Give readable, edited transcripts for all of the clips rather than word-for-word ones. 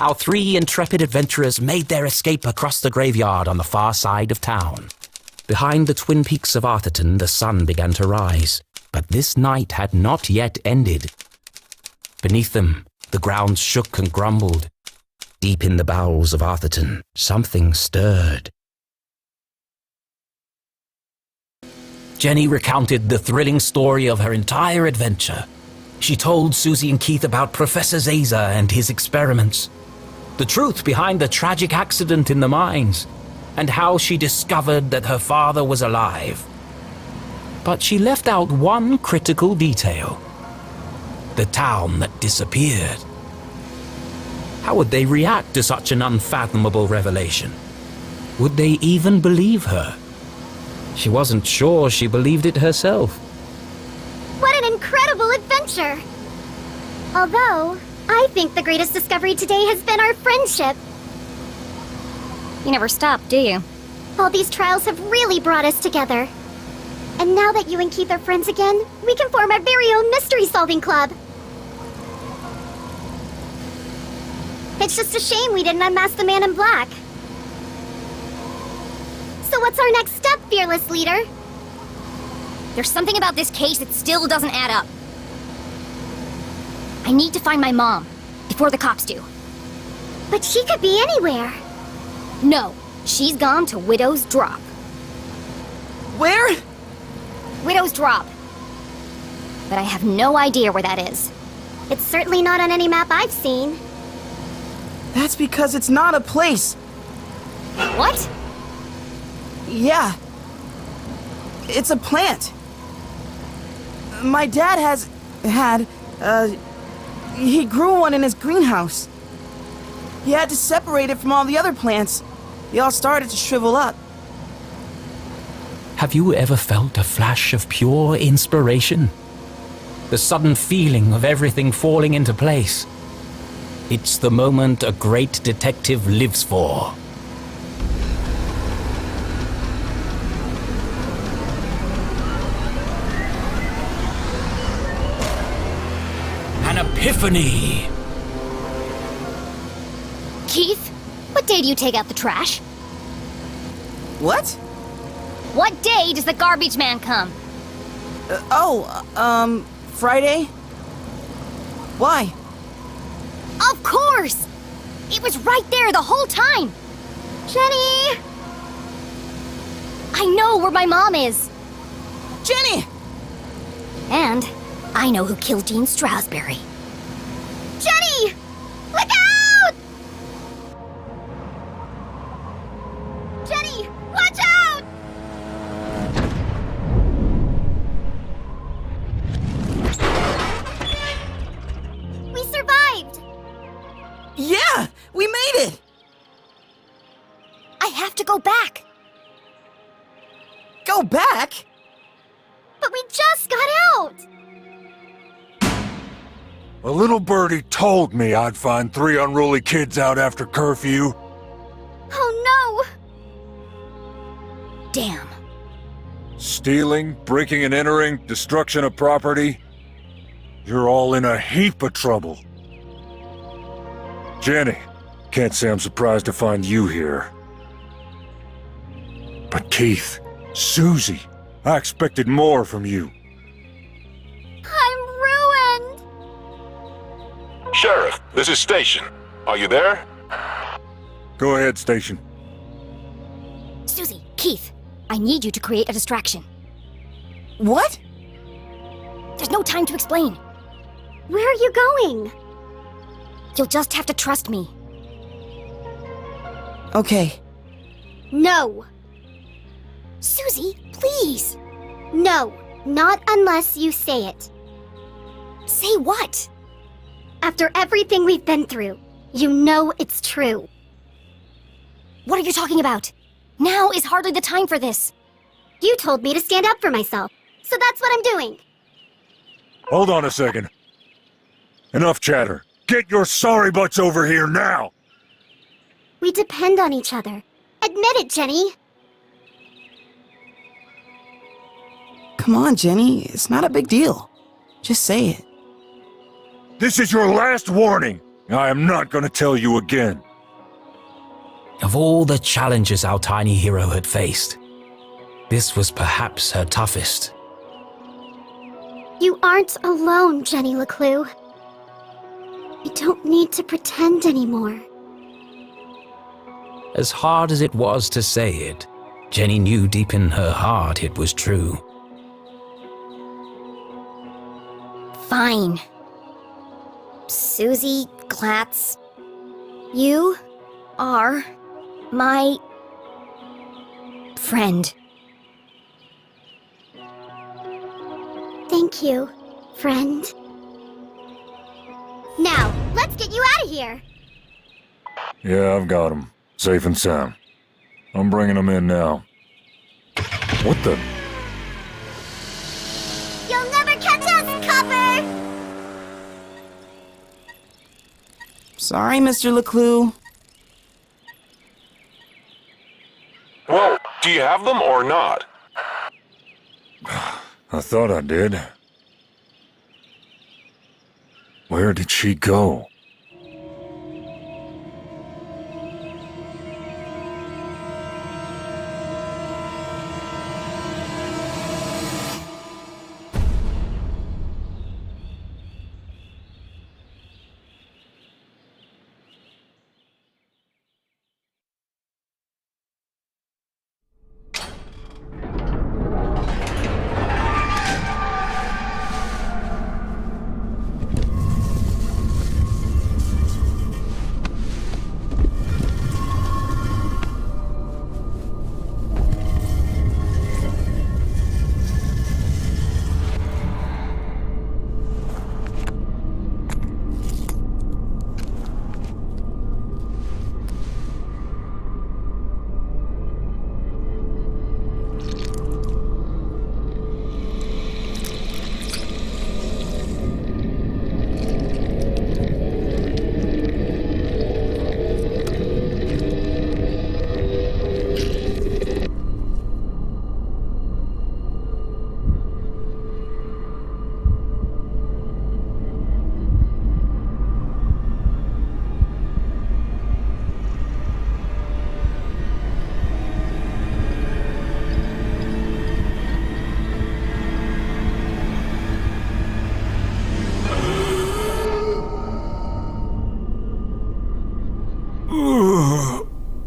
our three intrepid adventurers made their escape across the graveyard on the far side of town. Behind the twin peaks of Arthurton, the sun began to rise, but this night had not yet ended. Beneath them, the ground shook and grumbled. Deep in the bowels of Arthurton, something stirred. Jenny recounted the thrilling story of her entire adventure. She told Susie and Keith about Professor Zaza and his experiments, the truth behind the tragic accident in the mines, and how she discovered that her father was alive. But she left out one critical detail: the town that disappeared. How would they react to such an unfathomable revelation? Would they even believe her? She wasn't sure she believed it herself. What an incredible adventure! Although, I think the greatest discovery today has been our friendship. You never stop, do you? All these trials have really brought us together. And now that you and Keith are friends again, we can form our very own mystery-solving club. It's just a shame we didn't unmask the man in black. So what's our next step, fearless leader? There's something about this case that still doesn't add up. I need to find my mom, before the cops do. But she could be anywhere. No, she's gone to Widow's Drop. Where? Widow's Drop. But I have no idea where that is. It's certainly not on any map I've seen. That's because it's not a place. What? Yeah. It's a plant. My dad he grew one in his greenhouse. He had to separate it from all the other plants. They all started to shrivel up. Have you ever felt a flash of pure inspiration? The sudden feeling of everything falling into place. It's the moment a great detective lives for. An epiphany! Keith, what day do you take out the trash? What? What day does the garbage man come? Friday? Why? Of course! It was right there the whole time! Jenny! I know where my mom is! Jenny! And I know who killed Dean Strasberry. Jenny! Look out! Jenny, watch out! We survived! Yeah! We made it! I have to go back! Go back? But we just got out! A little birdie told me I'd find 3 unruly kids out after curfew. Oh no! Damn. Stealing, breaking and entering, destruction of property. You're all in a heap of trouble. Jenny, can't say I'm surprised to find you here. But Keith, Susie, I expected more from you. I'm ruined! Sheriff, this is Station. Are you there? Go ahead, Station. Susie, Keith, I need you to create a distraction. What? There's no time to explain. Where are you going? You'll just have to trust me. Okay. No. Susie, please! No, not unless you say it. Say what? After everything we've been through, you know it's true. What are you talking about? Now is hardly the time for this. You told me to stand up for myself, so that's what I'm doing. Hold on a second. Enough chatter. Get your sorry butts over here now! We depend on each other. Admit it, Jenny. Come on, Jenny. It's not a big deal. Just say it. This is your last warning. I am not gonna tell you again. Of all the challenges our tiny hero had faced, this was perhaps her toughest. You aren't alone, Jenny LeClue. You don't need to pretend anymore. As hard as it was to say it, Jenny knew deep in her heart it was true. Fine. Susie Glatz, you are my friend. Thank you, friend. Now, let's get you out of here! Yeah, I've got him. Safe and sound. I'm bringing him in now. What the? You'll never catch us, Copper! Sorry, Mr. LeClue. Well, do you have them or not? I thought I did. Where did she go?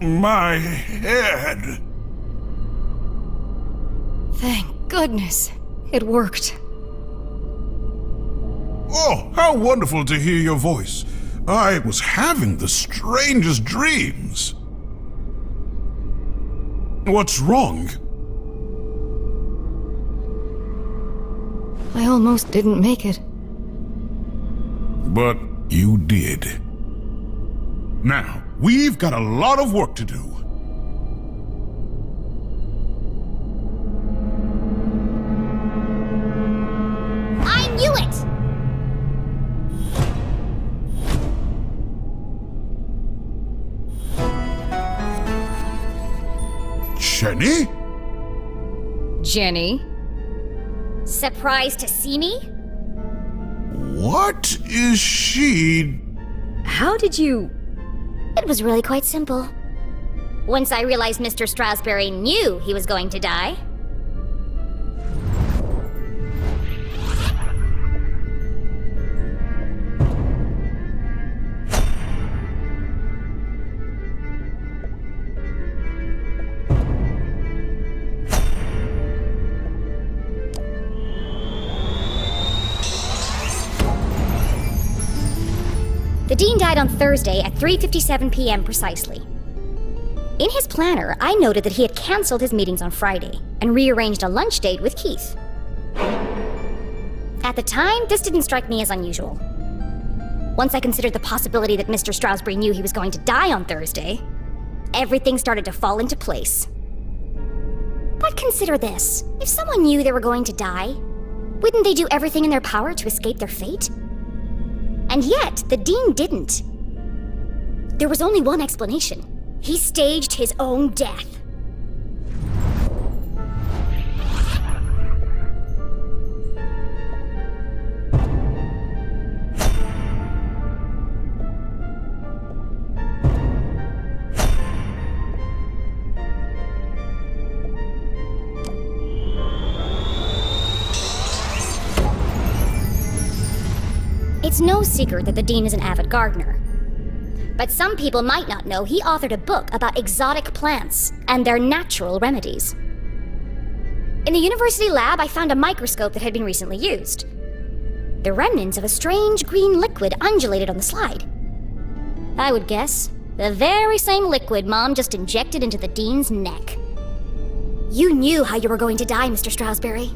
My head. Thank goodness. It worked. Oh, how wonderful to hear your voice. I was having the strangest dreams. What's wrong? I almost didn't make it. But you did. Now, we've got a lot of work to do. I knew it! Jenny? Jenny? Surprised to see me? What is she? How did you... It was really quite simple. Once I realized Mr. Strasberry knew he was going to die. The Dean died on Thursday at 3:57 p.m. precisely. In his planner, I noted that he had canceled his meetings on Friday and rearranged a lunch date with Keith. At the time, this didn't strike me as unusual. Once I considered the possibility that Mr. Strasberry knew he was going to die on Thursday, everything started to fall into place. But consider this. If someone knew they were going to die, wouldn't they do everything in their power to escape their fate? And yet, the Dean didn't. There was only one explanation. He staged his own death. It's no secret that the Dean is an avid gardener. But some people might not know he authored a book about exotic plants and their natural remedies. In the university lab, I found a microscope that had been recently used. The remnants of a strange green liquid undulated on the slide. I would guess the very same liquid Mom just injected into the Dean's neck. You knew how you were going to die, Mr. Stroudsbury.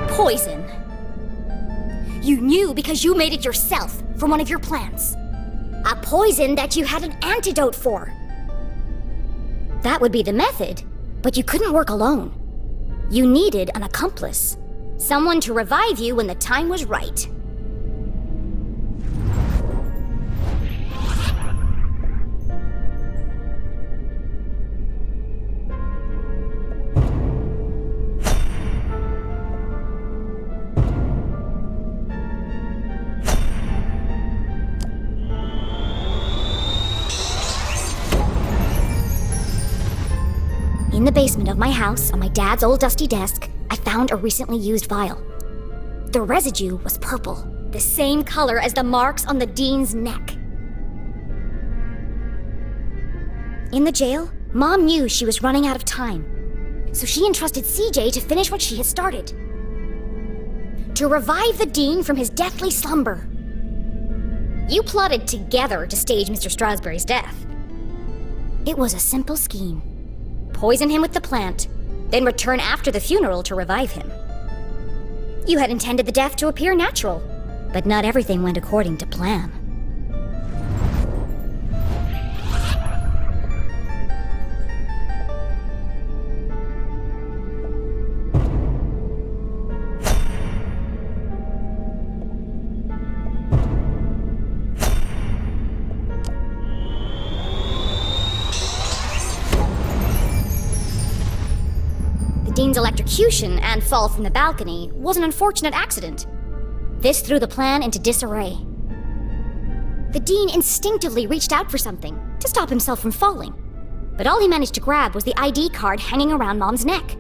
Poison. You knew because you made it yourself from one of your plants. A poison that you had an antidote for. That would be the method, but you couldn't work alone. You needed an accomplice. Someone to revive you when the time was right. In the basement of my house, on my dad's old dusty desk, I found a recently used vial. The residue was purple, the same color as the marks on the Dean's neck. In the jail, Mom knew she was running out of time, so she entrusted CJ to finish what she had started. To revive the Dean from his deathly slumber. You plotted together to stage Mr. Stroudsbury's death. It was a simple scheme. Poison him with the plant, then return after the funeral to revive him. You had intended the death to appear natural, but not everything went according to plan. Dean's electrocution and fall from the balcony was an unfortunate accident. This threw the plan into disarray. The Dean instinctively reached out for something to stop himself from falling, but all he managed to grab was the ID card hanging around Mom's neck.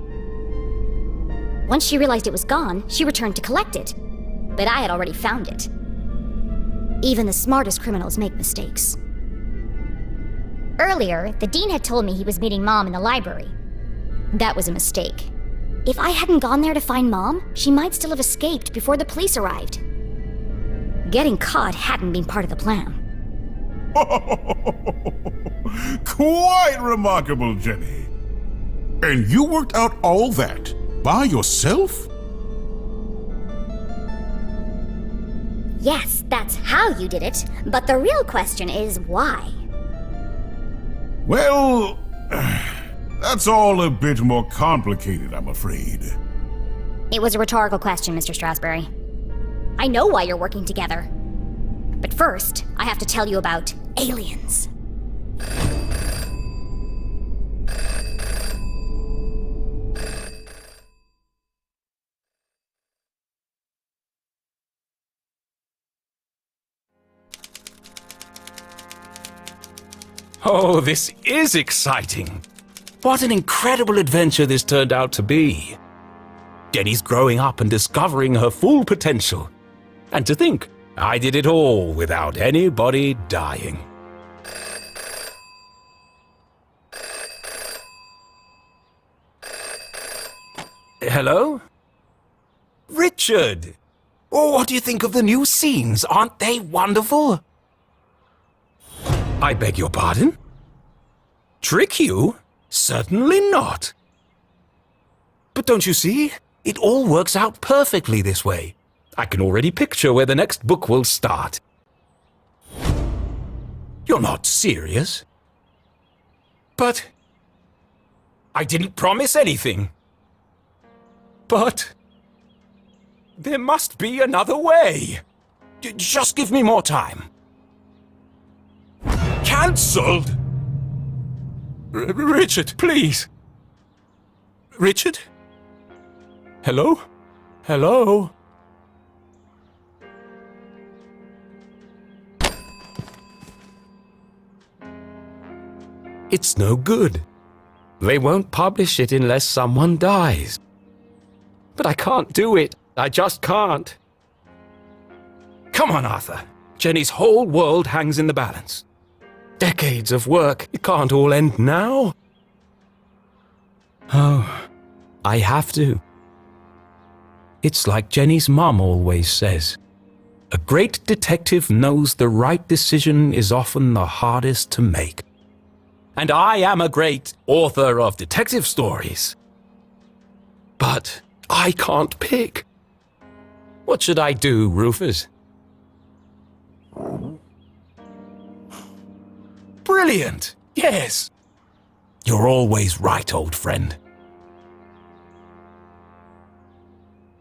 Once she realized it was gone, she returned to collect it, but I had already found it. Even the smartest criminals make mistakes. Earlier, the Dean had told me he was meeting Mom in the library. That was a mistake. If I hadn't gone there to find Mom, she might still have escaped before the police arrived. Getting caught hadn't been part of the plan. Quite remarkable, Jenny. And you worked out all that by yourself? Yes, that's how you did it, but the real question is why? Well, that's all a bit more complicated, I'm afraid. It was a rhetorical question, Mr. Stroudsbury. I know why you're working together. But first, I have to tell you about aliens. Oh, this is exciting. What an incredible adventure this turned out to be. Jenny's growing up and discovering her full potential. And to think, I did it all without anybody dying. Hello? Richard! Oh, what do you think of the new scenes? Aren't they wonderful? I beg your pardon? Trick you? Certainly not. But don't you see? It all works out perfectly this way. I can already picture where the next book will start. You're not serious? But I didn't promise anything. But there must be another way. Just give me more time. Cancelled? Richard, please. Richard? Hello? Hello? It's no good. They won't publish it unless someone dies. But I can't do it. I just can't. Come on, Arthur. Jenny's whole world hangs in the balance. Decades of work. It can't all end now. Oh, I have to. It's like Jenny's mom always says. A great detective knows the right decision is often the hardest to make. And I am a great author of detective stories. But I can't pick. What should I do, Rufus? Brilliant! Yes! You're always right, old friend.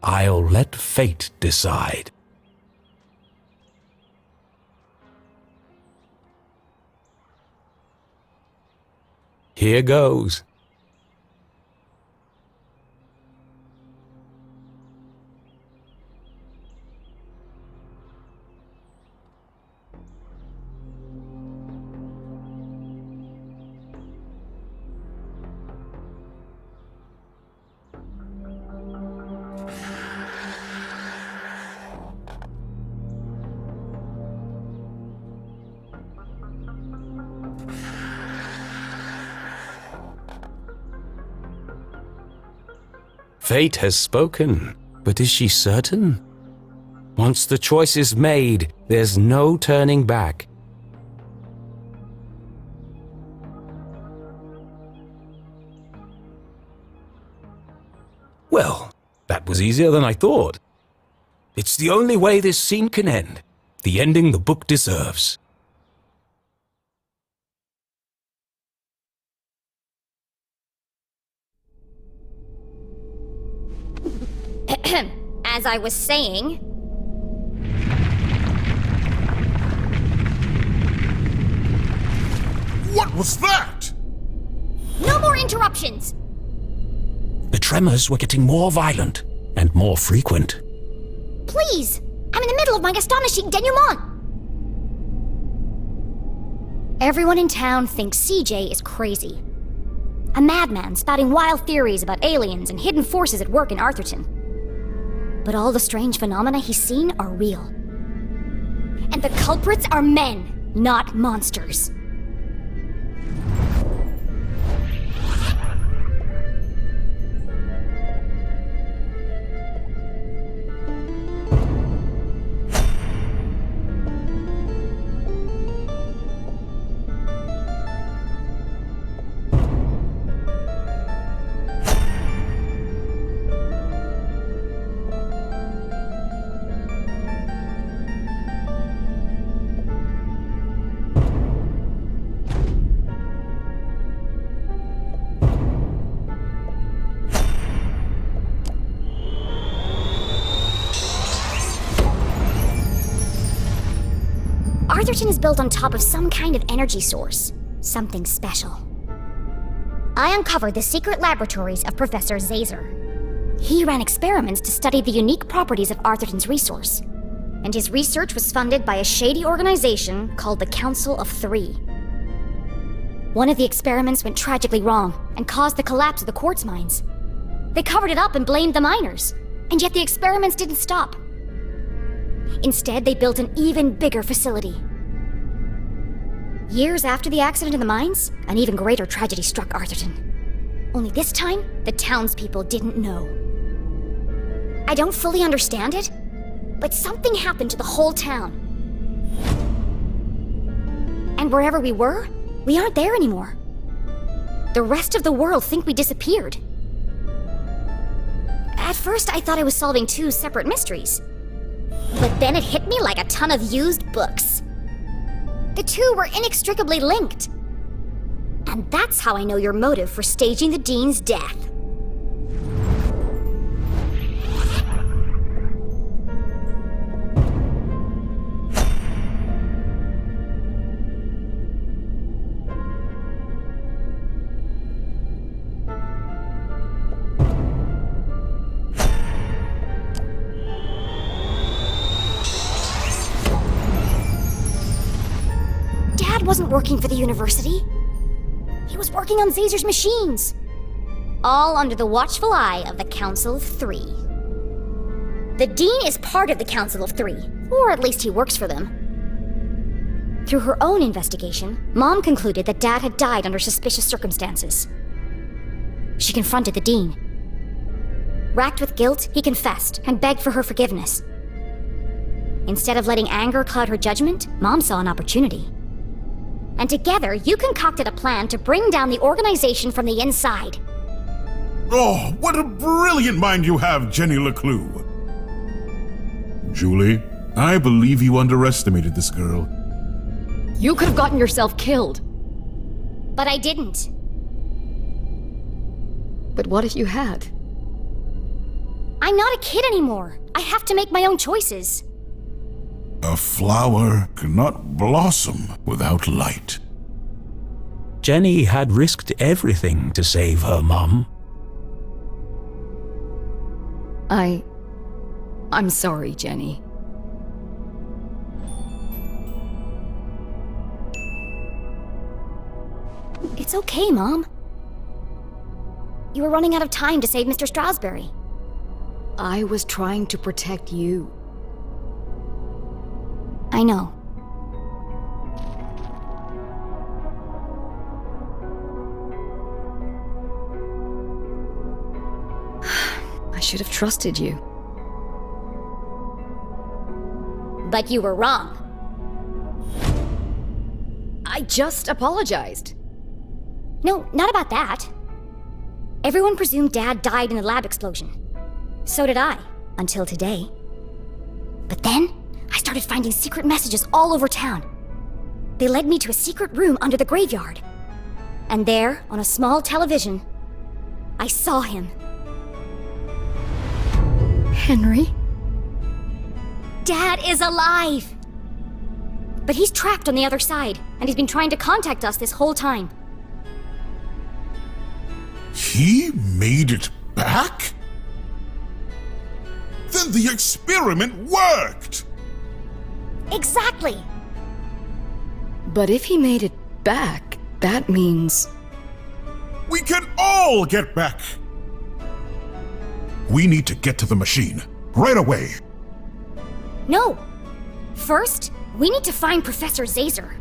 I'll let fate decide. Here goes. Fate has spoken, but is she certain? Once the choice is made, there's no turning back. Well, that was easier than I thought. It's the only way this scene can end. The ending the book deserves. As I was saying... What was that? No more interruptions! The tremors were getting more violent and more frequent. Please! I'm in the middle of my astonishing denouement! Everyone in town thinks CJ is crazy. A madman spouting wild theories about aliens and hidden forces at work in Arthurton. But all the strange phenomena he's seen are real. And the culprits are men, not monsters. Arthurton is built on top of some kind of energy source. Something special. I uncovered the secret laboratories of Professor Zazer. He ran experiments to study the unique properties of Arthurton's resource. And his research was funded by a shady organization called the Council of Three. One of the experiments went tragically wrong and caused the collapse of the quartz mines. They covered it up and blamed the miners, and yet the experiments didn't stop. Instead, they built an even bigger facility. Years after the accident in the mines, an even greater tragedy struck Arthurton. Only this time, the townspeople didn't know. I don't fully understand it, but something happened to the whole town. And wherever we were, we aren't there anymore. The rest of the world think we disappeared. At first, I thought I was solving two separate mysteries. But then it hit me like a ton of used books. The two were inextricably linked. And that's how I know your motive for staging the Dean's death. Wasn't working for the university. He was working on Zazer's machines. All under the watchful eye of the Council of Three. The Dean is part of the Council of Three, Or at least he works for them. Through her own investigation, Mom concluded that Dad had died under suspicious circumstances. She confronted the Dean. Racked with guilt, he confessed and begged for her forgiveness. Instead of letting anger cloud her judgment, Mom saw an opportunity. And together, you concocted a plan to bring down the organization from the inside. Oh, what a brilliant mind you have, Jenny LeClue. Julie, I believe you underestimated this girl. You could have gotten yourself killed. But I didn't. But what if you had? I'm not a kid anymore. I have to make my own choices. A flower cannot blossom without light. Jenny had risked everything to save her mum. I'm sorry, Jenny. It's okay, Mom. You were running out of time to save Mr. Strasberry. I was trying to protect you. I know. I should have trusted you. But you were wrong. I just apologized. No, not about that. Everyone presumed Dad died in the lab explosion. So did I, until today. But then, I started finding secret messages all over town. They led me to a secret room under the graveyard. And there, on a small television, I saw him. Henry? Dad is alive! But he's trapped on the other side, and he's been trying to contact us this whole time. He made it back? Then the experiment worked! Exactly! But if he made it back, that means... We can all get back! We need to get to the machine, right away! No! First, we need to find Professor Zazer.